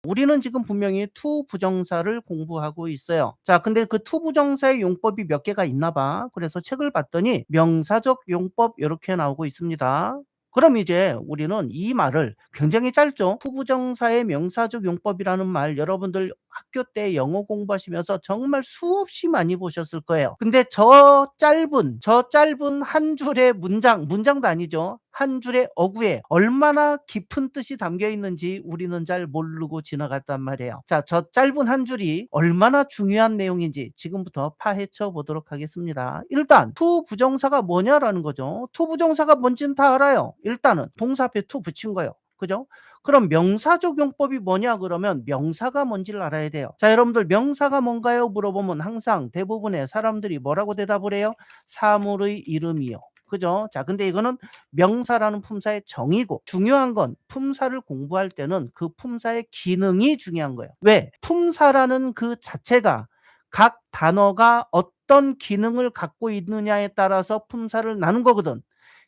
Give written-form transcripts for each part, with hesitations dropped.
우리는 지금 분명히 투 부정사를 공부하고 있어요. 자, 근데 그 투 부정사의 용법이 몇 개가 있나 봐. 그래서 책을 봤더니 명사적 용법 이렇게 나오고 있습니다. 그럼 이제 우리는 이 말을 굉장히 짧죠. 투 부정사의 명사적 용법이라는 말 여러분들 학교 때 영어 공부하시면서 정말 수없이 많이 보셨을 거예요. 근데 저 짧은 한 줄의 문장도 아니죠. 한 줄의 어구에 얼마나 깊은 뜻이 담겨 있는지 우리는 잘 모르고 지나갔단 말이에요. 자, 저 짧은 한 줄이 얼마나 중요한 내용인지 지금부터 파헤쳐 보도록 하겠습니다. 일단 투 부정사가 뭐냐라는 거죠. 투 부정사가 뭔지는 다 알아요. 일단은 동사 앞에 투 붙인 거예요. 그죠? 그럼 명사적 용법이 뭐냐 그러면 명사가 뭔지를 알아야 돼요. 자, 여러분들 명사가 뭔가요? 물어보면 항상 대부분의 사람들이 뭐라고 대답을 해요? 사물의 이름이요. 그죠? 자, 근데 이거는 명사라는 품사의 정의고 중요한 건 품사를 공부할 때는 그 품사의 기능이 중요한 거예요. 왜? 품사라는 그 자체가 각 단어가 어떤 기능을 갖고 있느냐에 따라서 품사를 나눈 거거든.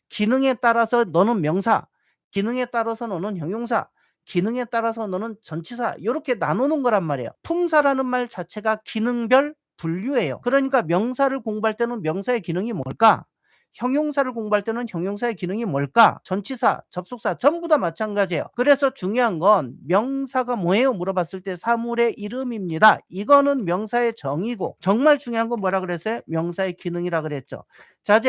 기능에 따라서 너는 명사, 기능에 따라서 너는 형용사, 기능에 따라서 너는 전치사 이렇게 나누는 거란 말이에요. 품사라는 말 자체가 기능별 분류예요. 그러니까 명사를 공부할 때는 명사의 기능이 뭘까? 형용사를 공부할 때는 형용사의 기능이 뭘까? 전치사, 접속사 전부 다 마찬가지예요. 그래서 중요한 건 명사가 뭐예요? 물어봤을 때 사물의 이름입니다. 이거는 명사의 정의고 정말 중요한 건 뭐라 그랬어요? 명사의 기능이라 그랬죠. 자,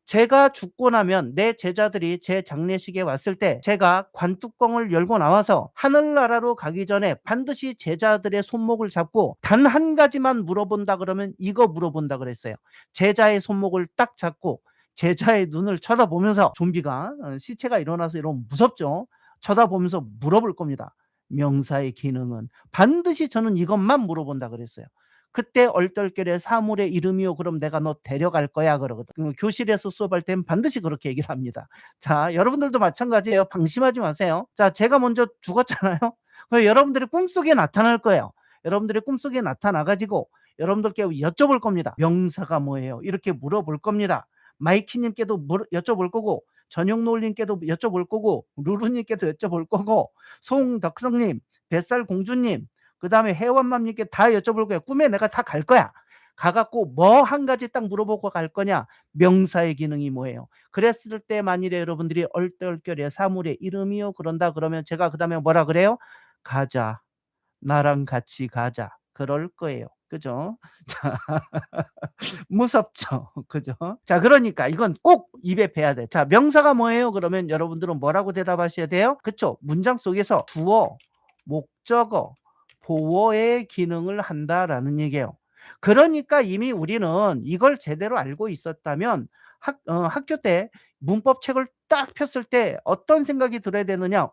제가 죽고 나면 내 제자들이 제 장례식에 왔을 때 제가 관뚜껑을 열고 나와서 하늘나라로 가기 전에 반드시 제자들의 손목을 잡고 단 한 가지만 물어본다 그러면 이거 물어본다 그랬어요. 제자의 손목을 딱 잡고 제자의 눈을 쳐다보면서 좀비가 시체가 일어나서 이러면 무섭죠. 쳐다보면서 물어볼 겁니다. 명사의 기능은 반드시 저는 이것만 물어본다 그랬어요. 그때 얼떨결에 사물의 이름이요. 그럼 내가 너 데려갈 거야 그러거든. 교실에서 수업할 땐 반드시 그렇게 얘기를 합니다. 자, 여러분들도 마찬가지예요. 방심하지 마세요. 자, 제가 먼저 죽었잖아요. 여러분들이 꿈속에 나타날 거예요. 여러분들이 꿈속에 나타나 가지고 여러분들께 여쭤볼 겁니다. 명사가 뭐예요? 이렇게 물어볼 겁니다. 마이키님께도 여쭤볼 거고 전용노을님께도 여쭤볼 거고 루루님께도 여쭤볼 거고 송덕성님, 뱃살공주님 그다음에 회원맘님께 다 여쭤볼 거야. 꿈에 내가 다 갈 거야. 가갖고 뭐 한 가지 딱 물어보고 갈 거냐? 명사의 기능이 뭐예요? 그랬을 때 만일에 여러분들이 얼떨결에 사물의 이름이요 그런다 그러면 제가 그다음에 뭐라 그래요? 가자. 나랑 같이 가자. 그럴 거예요. 그죠? 자, 무섭죠. 그죠? 자, 그러니까 이건 꼭 입에 배야 돼. 자, 명사가 뭐예요? 그러면 여러분들은 뭐라고 대답하셔야 돼요? 그쵸? 문장 속에서 주어, 목적어, 보어의 기능을 한다라는 얘기예요. 그러니까 이미 우리는 이걸 제대로 알고 있었다면 학교 때 문법 책을 딱 폈을 때 어떤 생각이 들어야 되느냐?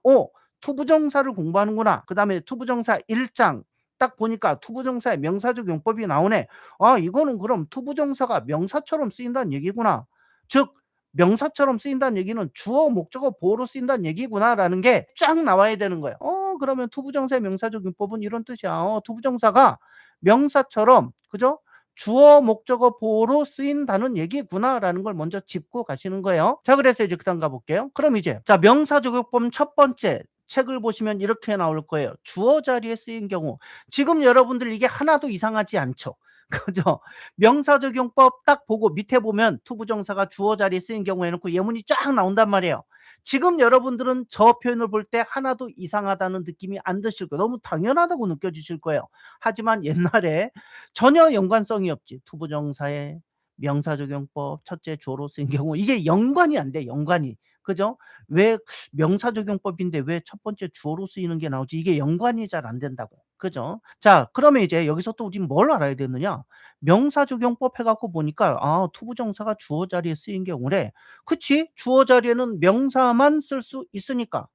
투부정사를 공부하는구나. 그다음에 투부정사 1장 딱 보니까 투부정사의 명사적 용법이 나오네. 아, 이거는 그럼 투부정사가 명사처럼 쓰인다는 얘기구나. 즉 명사처럼 쓰인다는 얘기는 주어, 목적어, 보어로 쓰인다는 얘기구나라는 게 쫙 나와야 되는 거예요. 그러면 투부정사의 명사적 용법은 이런 뜻이야. 투부정사가 명사처럼 그죠? 주어, 목적어, 보어로 쓰인다는 얘기구나라는 걸 먼저 짚고 가시는 거예요. 자, 그래서 이제 그다음 가볼게요. 그럼 이제 자 명사적 용법 첫 번째 책을 보시면 이렇게 나올 거예요. 주어 자리에 쓰인 경우. 지금 여러분들 이게 하나도 이상하지 않죠? 그죠? 명사적 용법 딱 보고 밑에 보면 투부정사가 주어 자리에 쓰인 경우에 놓고 예문이 쫙 나온단 말이에요. 지금 여러분들은 저 표현을 볼 때 하나도 이상하다는 느낌이 안 드실 거예요. 너무 당연하다고 느껴지실 거예요. 하지만 옛날에 전혀 연관성이 없지. 투부정사의 명사적 용법 첫째 주어로 쓰인 경우 이게 연관이 안 돼. 연관이. 그죠? 왜 명사적 용법인데 왜 첫 번째 주어로 쓰이는 게 나오지? 이게 연관이 잘 안 된다고. 그죠? 자, 그러면 이제 여기서 또 우리는 뭘 알아야 되느냐? 명사적 용법 해 갖고 보니까 투부정사가 주어 자리에 쓰인 경우래. 그치? 주어 자리에는 명사만 쓸 수 있으니까.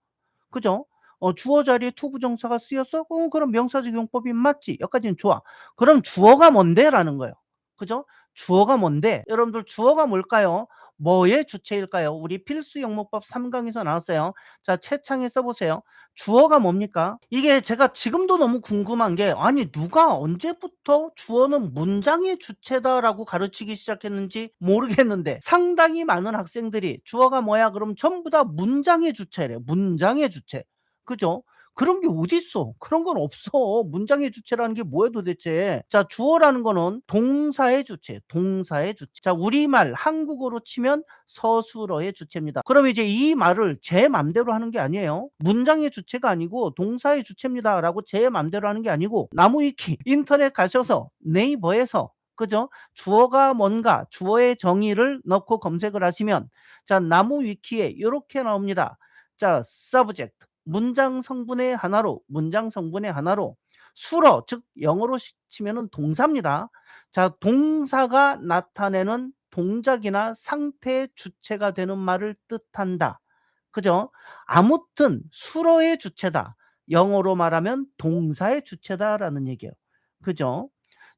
그죠? 주어 자리에 투부정사가 쓰였어? 그럼 명사적 용법이 맞지. 여기까지는 좋아. 그럼 주어가 뭔데?라는 거예요. 그죠? 주어가 뭔데? 여러분들 주어가 뭘까요? 뭐의 주체일까요? 우리 필수 영문법 3강에서 나왔어요. 자, 채창에 써 보세요. 주어가 뭡니까? 이게 제가 지금도 너무 궁금한 게 아니 누가 언제부터 주어는 문장의 주체다라고 가르치기 시작했는지 모르겠는데 상당히 많은 학생들이 주어가 뭐야? 그럼 전부 다 문장의 주체래. 문장의 주체. 그죠? 그런 게 어딨어. 그런 건 없어. 문장의 주체라는 게 뭐야 도대체. 자 주어라는 거는 동사의 주체, 동사의 주체. 자 우리말 한국어로 치면 서술어의 주체입니다. 그럼 이제 이 말을 제 맘대로 하는 게 아니에요. 문장의 주체가 아니고 동사의 주체입니다라고 제 맘대로 하는 게 아니고 나무위키 인터넷 가셔서 네이버에서 그죠? 주어가 뭔가 주어의 정의를 넣고 검색을 하시면 자 나무 위키에 요렇게 나옵니다. 자 subject 문장 성분의 하나로 문장 성분의 하나로 수어 즉 영어로 치면은 동사입니다. 자 동사가 나타내는 동작이나 상태의 주체가 되는 말을 뜻한다. 그죠? 아무튼 수어의 주체다. 영어로 말하면 동사의 주체다라는 얘기예요. 그죠?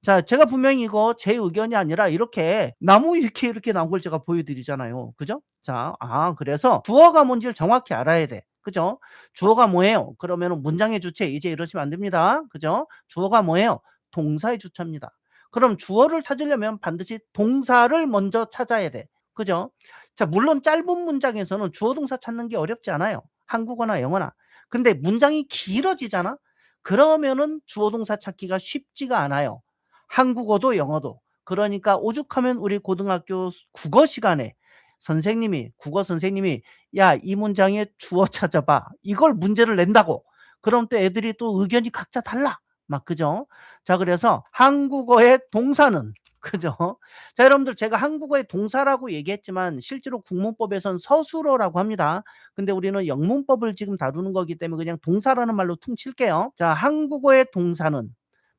자 제가 분명히 이거 제 의견이 아니라 이렇게 나무 위키에 이렇게 나온 걸 제가 보여드리잖아요. 그죠? 자 그래서 주어가 뭔지를 정확히 알아야 돼. 그죠? 주어가 뭐예요? 그러면은 문장의 주체 이제 이러시면 안 됩니다. 그죠? 주어가 뭐예요? 동사의 주체입니다. 그럼 주어를 찾으려면 반드시 동사를 먼저 찾아야 돼. 그죠? 자 물론 짧은 문장에서는 주어 동사 찾는 게 어렵지 않아요. 한국어나 영어나. 근데 문장이 길어지잖아? 그러면은 주어 동사 찾기가 쉽지가 않아요. 한국어도 영어도. 그러니까 오죽하면 우리 고등학교 국어 시간에 선생님이 국어 선생님이 "야 이 문장의 주어 찾아봐." 이걸 문제를 낸다고. 그럼 또 애들이 또 의견이 각자 달라. 막 그죠? 자 그래서 한국어의 동사는 그죠? 자 여러분들 제가 한국어의 동사라고 얘기했지만 실제로 국문법에선 서술어라고 합니다. 근데 우리는 영문법을 지금 다루는 거기 때문에 그냥 동사라는 말로 퉁칠게요. 자 한국어의 동사는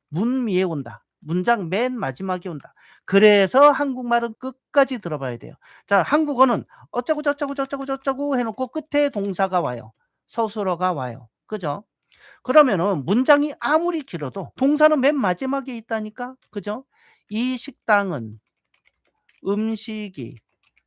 문 위에 온다. 문장 맨 마지막에 온다. 그래서 한국말은 끝까지 들어봐야 돼요. 자 한국어는 어쩌고 저쩌고 저쩌고 저쩌고 해 놓고 끝에 동사가 와요. 서술어가 와요. 그죠? 그러면은 문장이 아무리 길어도 동사는 맨 마지막에 있다니까. 그죠? "이 식당은 음식이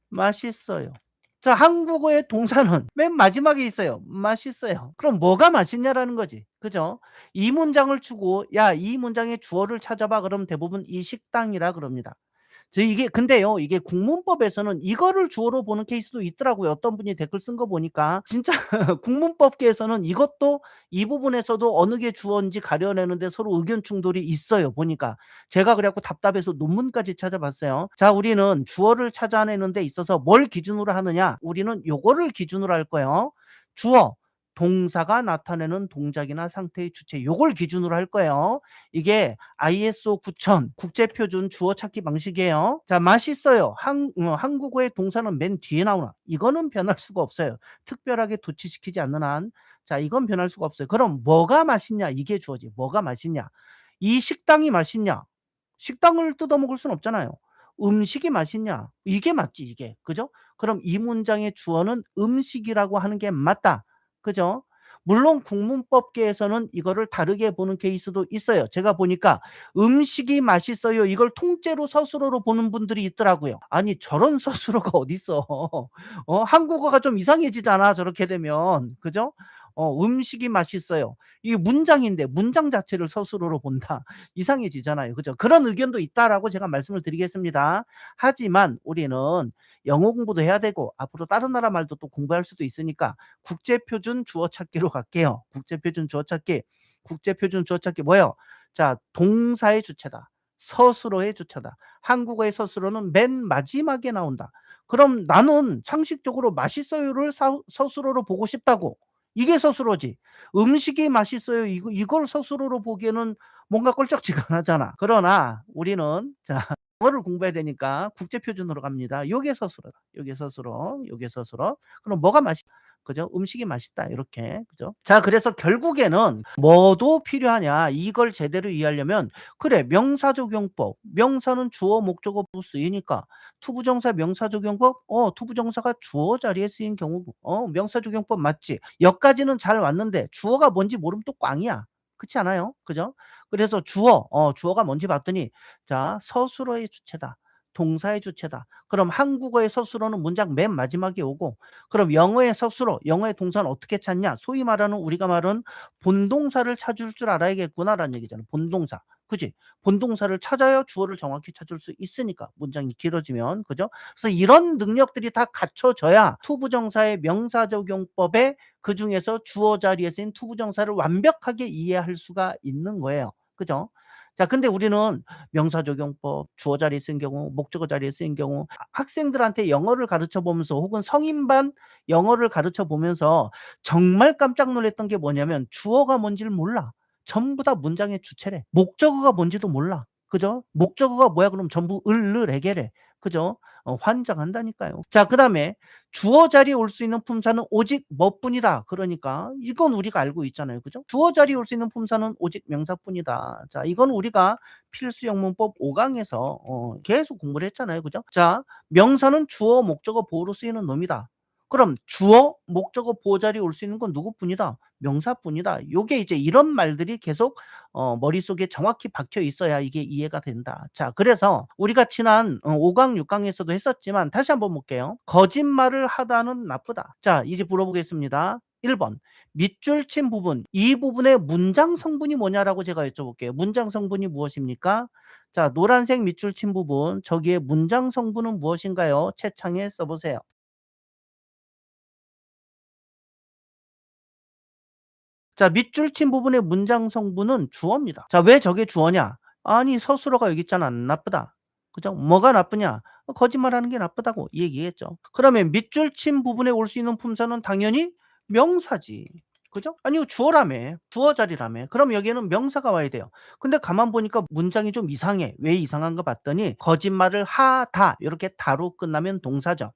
맛있어요." 자 한국어의 동사는 맨 마지막에 있어요. "맛있어요." 그럼 뭐가 맛있냐라는 거지. 그죠? 이 문장을 주고 "야 이 문장의 주어를 찾아봐." 그러면 대부분 "이 식당이라." 그럽니다. 이게 근데요. 이게 국문법에서는 이거를 주어로 보는 케이스도 있더라고요. 어떤 분이 댓글 쓴 거 보니까 진짜 국문법계에서는 이것도 이 부분에서도 어느 게 주어인지 가려내는데 서로 의견 충돌이 있어요 보니까. 제가 그래 갖고 답답해서 논문까지 찾아봤어요. 자 우리는 주어를 찾아내는 데 있어서 뭘 기준으로 하느냐? 우리는 요거를 기준으로 할 거예요. 주어, 동사가 나타내는 동작이나 상태의 주체 요걸 기준으로 할 거예요. 이게 ISO 9000 국제표준 주어 찾기 방식이에요. 자 맛있어요. 한국어의 동사는 맨 뒤에 나오나 이거는 변할 수가 없어요. 특별하게 도치시키지 않는 한. 자 이건 변할 수가 없어요. 그럼 뭐가 맛있냐 이게 주어지. 뭐가 맛있냐. 이 식당이 맛있냐. 식당을 뜯어먹을 수는 없잖아요. 음식이 맛있냐. 이게 맞지 이게. 그죠? 그럼 이 문장의 주어는 음식이라고 하는 게 맞다. 그죠? 물론 국문법계에서는 이거를 다르게 보는 케이스도 있어요. 제가 보니까 "음식이 맛있어요." 이걸 통째로 서술어로 보는 분들이 있더라고요. 아니 저런 서술어가 어딨어. 한국어가 좀 이상해지잖아 저렇게 되면. 그죠? "음식이 맛있어요." 이게 문장인데 문장 자체를 서술어로 본다. 이상해지잖아요. 그죠? 그런 의견도 있다라고 제가 말씀을 드리겠습니다. 하지만 우리는 영어 공부도 해야 되고 앞으로 다른 나라 말도 또 공부할 수도 있으니까 국제표준 주어 찾기로 갈게요. 국제표준 주어 찾기. 국제표준 주어 찾기 뭐예요? 자 동사의 주체다. 서술어의 주체다. 한국어의 서술어는 맨 마지막에 나온다. 그럼 나는 상식적으로 "맛있어요를 서술어로 보고 싶다고." 이게 서술어지. "음식이 맛있어요." 이걸 서술어로 보기에는 뭔가 껄쩍지근하잖아. 그러나 우리는 자 영어를 공부해야 되니까 국제 표준으로 갑니다. 요게 서술어다. 요게 서술어. 요게 서술어. 그럼 뭐가 그죠? "음식이 맛있다." 이렇게. 그죠? 자 그래서 결국에는 뭐도 필요하냐 이걸 제대로 이해하려면 그래 명사적용법. 명사는 주어, 목적어 쓰이니까 투부정사 명사적용법 투부정사가 주어 자리에 쓰인 경우 명사적용법 맞지. 여기까지는 잘 왔는데 주어가 뭔지 모르면 또 꽝이야. 그렇지 않아요? 그죠? 그래서 주어가 뭔지 봤더니 자 서술어의 주체다. 동사의 주체다. 그럼 한국어의 서술어는 문장 맨 마지막에 오고 그럼 영어의 서술어, 영어의 동사는 어떻게 찾냐? 소위 말하는 우리가 말하는 본동사를 찾을 줄 알아야겠구나라는 얘기잖아. 본동사. 그지? 본동사를 찾아야 주어를 정확히 찾을 수 있으니까 문장이 길어지면. 그죠? 그래서 이런 능력들이 다 갖춰져야 투부정사의 명사적용법에 그중에서 주어 자리에 쓰인 투부정사를 완벽하게 이해할 수가 있는 거예요. 그죠? 자, 근데 우리는 명사적용법, 주어 자리에 쓰인 경우, 목적어 자리에 쓰인 경우 학생들한테 영어를 가르쳐 보면서 혹은 성인반 영어를 가르쳐 보면서 정말 깜짝 놀랐던 게 뭐냐면 주어가 뭔지를 몰라. 전부 다 문장의 주체래. 목적어가 뭔지도 몰라. 그죠? 목적어가 뭐야 그럼 전부 을르레게래. 그죠? 환장한다니까요. 자, 그다음에 주어 자리에 올 수 있는 품사는 오직 뭐뿐이다. 그러니까 이건 우리가 알고 있잖아요. 그죠? 주어 자리에 올 수 있는 품사는 오직 명사뿐이다. 자, 이건 우리가 필수 영문법 5 강에서 계속 공부를 했잖아요. 그죠? 자, 명사는 주어, 목적어, 보어로 쓰이는 놈이다. 그럼 주어, 목적어, 보어 자리에 올 수 있는 건 누구뿐이다? 명사뿐이다. 요게 이제 이런 말들이 계속 머릿속에 정확히 박혀 있어야 이게 이해가 된다. 자, 그래서 우리가 지난 5 강, 6 강에서도 했었지만 다시 한번 볼게요. 거짓말을 하다는 나쁘다. 자, 이제 물어보겠습니다. 1 번. 밑줄 친 부분, 이 부분의 문장 성분이 뭐냐라고 제가 여쭤볼게요. 문장 성분이 무엇입니까? 자, 노란색 밑줄 친 부분, 저기에 문장 성분은 무엇인가요? 채창에 써 보세요. 자, 밑줄 친 부분의 문장 성분은 주어입니다. 자, 왜 저게 주어냐? 아니, 서술어가 여기 있잖아. 나쁘다. 그죠? 뭐가 나쁘냐? 거짓말하는 게 나쁘다고 얘기했죠. 그러면 밑줄 친 부분에 올 수 있는 품사는 당연히 명사지. 그죠? 아니, 이거 주어라며. 주어 자리라며. 그럼 여기에는 명사가 와야 돼요. 근데 가만 보니까 문장이 좀 이상해. 왜 이상한가 봤더니 거짓말을 하다 이렇게 다로 끝나면 동사죠.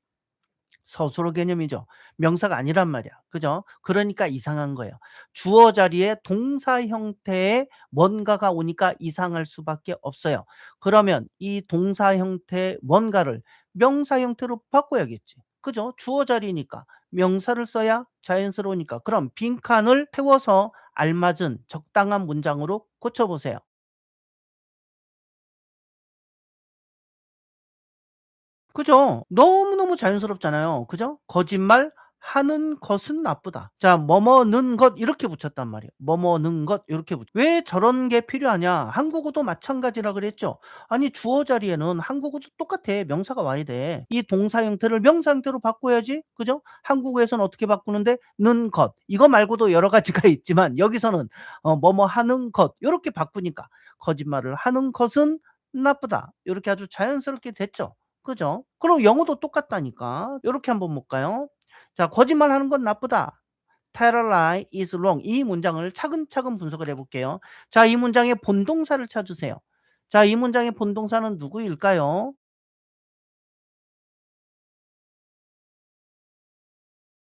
서술어 개념이죠. 명사가 아니란 말이야. 그죠? 그러니까 이상한 거예요. 주어 자리에 동사 형태의 뭔가가 오니까 이상할 수밖에 없어요. 그러면 이 동사 형태의 뭔가를 명사 형태로 바꿔야겠지. 그죠? 주어 자리니까 명사를 써야 자연스러우니까. 그럼 빈칸을 태워서 알맞은 적당한 문장으로 고쳐보세요. 그죠? 너무너무 자연스럽잖아요. 그죠? 거짓말하는 것은 나쁘다. 자, 뭐뭐는 것 이렇게 붙였단 말이에요. 뭐뭐는 것 요렇게 왜 저런 게 필요하냐? 한국어도 마찬가지라 그랬죠. 아니, 주어 자리에는 한국어도 똑같아. 명사가 와야 돼. 이 동사 형태를 명사 형태로 바꿔야지. 그죠? 한국어에서는 어떻게 바꾸는데 는 것. 이거 말고도 여러 가지가 있지만 여기서는 뭐뭐 하는 것 요렇게 바꾸니까 거짓말을 하는 것은 나쁘다. 요렇게 아주 자연스럽게 됐죠. 그죠? 그럼 영어도 똑같다니까. 요렇게 한번 볼까요? 자, 거짓말하는 건 나쁘다. Tell a lie is wrong. 이 문장을 차근차근 분석을 해 볼게요. 자, 이 문장의 본동사를 찾으세요. 자, 이 문장의 본동사는 누구일까요?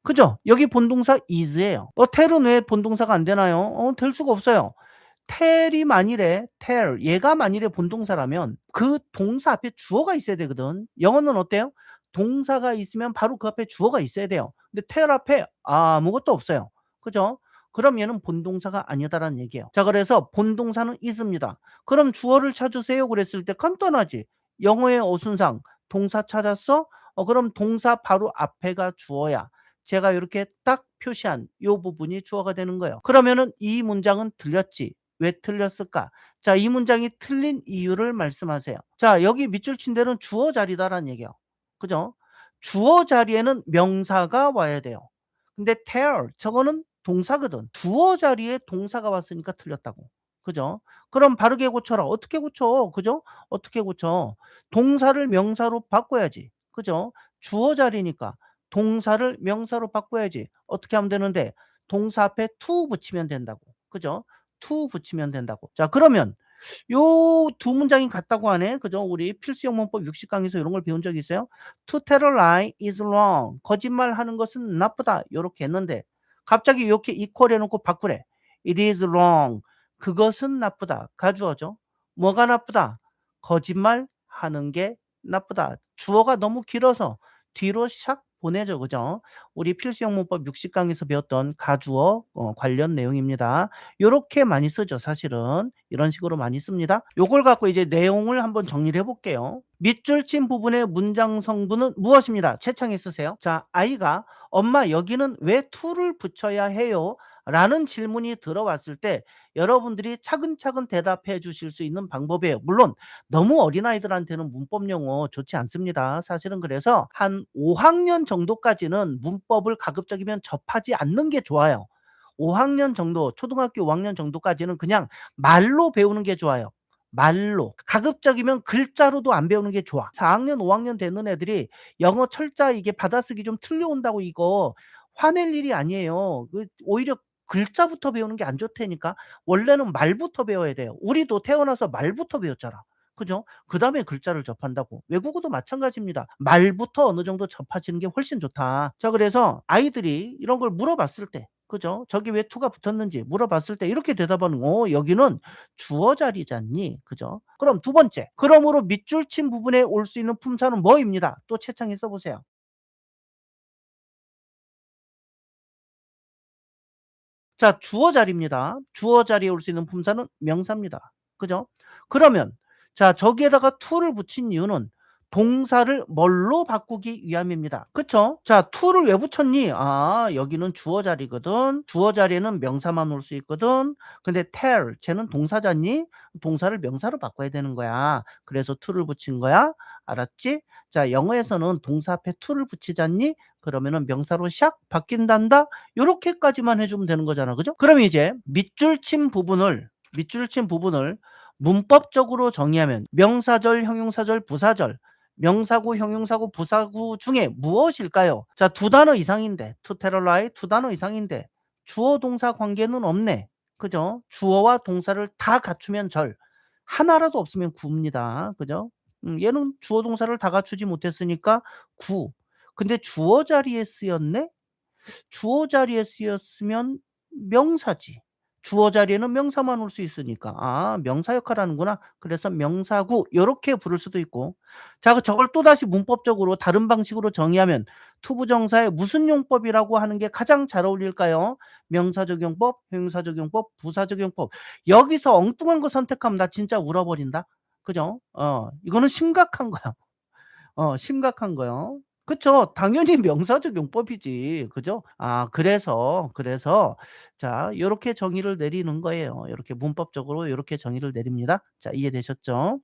그죠? 여기 본동사 is예요. tell은 왜 본동사가 안 되나요? 될 수가 없어요. 텔이 만일에 얘가 만일에 본동사라면 그 동사 앞에 주어가 있어야 되거든. 영어는 어때요? 동사가 있으면 바로 그 앞에 주어가 있어야 돼요. 근데 텔 앞에 아무것도 없어요. 그죠? 그럼 얘는 본동사가 아니다라는 얘기예요. 자, 그래서 본동사는 is입니다. 그럼 주어를 찾으세요 그랬을 때 간단하지. 영어의 어순상 동사 찾았어? 그럼 동사 바로 앞에가 주어야. 제가 이렇게 딱 표시한 요 부분이 주어가 되는 거예요. 그러면은 이 문장은 틀렸지. 왜 틀렸을까? 자, 이 문장이 틀린 이유를 말씀하세요. 자, 여기 밑줄 친 데는 주어 자리다라는 얘기예요. 그죠? 주어 자리에는 명사가 와야 돼요. 근데 tell 저거는 동사거든. 주어 자리에 동사가 왔으니까 틀렸다고. 그죠? 그럼 바르게 고쳐라. 어떻게 고쳐? 그죠? 어떻게 고쳐? 동사를 명사로 바꿔야지. 그죠? 주어 자리니까 동사를 명사로 바꿔야지. 어떻게 하면 되는데 동사 앞에 to 붙이면 된다고. 그죠? to 붙이면 된다고. 자, 그러면 요 두 문장이 같다고 하네. 그죠? 우리 필수 영문법 60 강에서 이런 걸 배운 적이 있어요. To tell a lie is wrong. 거짓말하는 것은 나쁘다. 요렇게 했는데 갑자기 이렇게 이퀄 해 놓고 바꾸래. It is wrong. 그것은 나쁘다. 가주어죠. 뭐가 나쁘다? 거짓말하는 게 나쁘다. 주어가 너무 길어서 뒤로 샥 보내죠. 그죠? 우리 필수 영문법 60 강에서 배웠던 가주어 관련 내용입니다. 요렇게 많이 쓰죠, 사실은. 이런 식으로 많이 씁니다. 요걸 갖고 이제 내용을 한번 정리를 해 볼게요. 밑줄 친 부분의 문장 성분은 무엇입니다. 채창에 쓰세요. 자, 아이가 "엄마 여기는 왜 to를 붙여야 해요?" 라는 질문이 들어왔을 때 여러분들이 차근차근 대답해 주실 수 있는 방법이에요. 물론 너무 어린아이들한테는 문법 용어 좋지 않습니다. 사실은 그래서 한 5 학년 정도까지는 문법을 가급적이면 접하지 않는 게 좋아요. 5 학년 정도, 초등학교 5 학년 정도까지는 그냥 말로 배우는 게 좋아요. 말로. 가급적이면 글자로도 안 배우는 게 좋아. 4 학년, 5 학년 되는 애들이 영어 철자 이게 받아쓰기 좀 틀려온다고 이거 화낼 일이 아니에요. 오히려 글자부터 배우는 게 안 좋다니까. 원래는 말부터 배워야 돼요. 우리도 태어나서 말부터 배웠잖아. 그죠? 그다음에 글자를 접한다고. 외국어도 마찬가지입니다. 말부터 어느 정도 접하시는 게 훨씬 좋다. 자 그래서 아이들이 이런 걸 물어봤을 때 그죠? "저기 왜 to가 붙었는지." 물어봤을 때 이렇게 대답하는 거 여기는 주어 자리잖니." 그죠? 그럼 두 번째. 그러므로 밑줄 친 부분에 올 수 있는 품사는 뭐입니다. 또 채창에 써 보세요. 자 주어 자리입니다. 주어 자리에 올 수 있는 품사는 명사입니다. 그죠? 그러면 자 저기에다가 to를 붙인 이유는 동사를 뭘로 바꾸기 위함입니다. 그쵸? 자 to를 왜 붙였니? 아 여기는 주어 자리거든. 주어 자리에는 명사만 올 수 있거든. 근데 tell 쟤는 동사잖니? 동사를 명사로 바꿔야 되는 거야. 그래서 to를 붙인 거야. 알았지? 자 영어에서는 동사 앞에 to를 붙이잖니? 그러면은 명사로 샥 바뀐단다. 요렇게까지만 해 주면 되는 거잖아. 그죠? 그럼 이제 밑줄 친 부분을 문법적으로 정의하면 명사절, 형용사절, 부사절, 명사구, 형용사구, 부사구 중에 무엇일까요? 자 두 단어 이상인데 to tell a lie 두 단어 이상인데 주어 동사 관계는 없네. 그죠? 주어와 동사를 다 갖추면 절, 하나라도 없으면 구입니다. 그죠? 얘는 주어 동사를 다 갖추지 못했으니까 구. 근데 주어 자리에 쓰였네? 주어 자리에 쓰였으면 명사지. 주어 자리에는 명사만 올 수 있으니까. 아 명사 역할하는구나. 그래서 명사구 요렇게 부를 수도 있고. 자 저걸 또다시 문법적으로 다른 방식으로 정의하면 투부정사의 무슨 용법이라고 하는 게 가장 잘 어울릴까요? 명사적 용법, 형용사적 용법, 부사적 용법. 여기서 엉뚱한 거 선택하면 나 진짜 울어버린다. 그죠? 이거는 심각한 거야. 심각한 거요. 그쵸. 당연히 명사적 용법이지. 그죠? 아 그래서 자 요렇게 정의를 내리는 거예요. 요렇게 문법적으로 요렇게 정의를 내립니다. 자 이해되셨죠?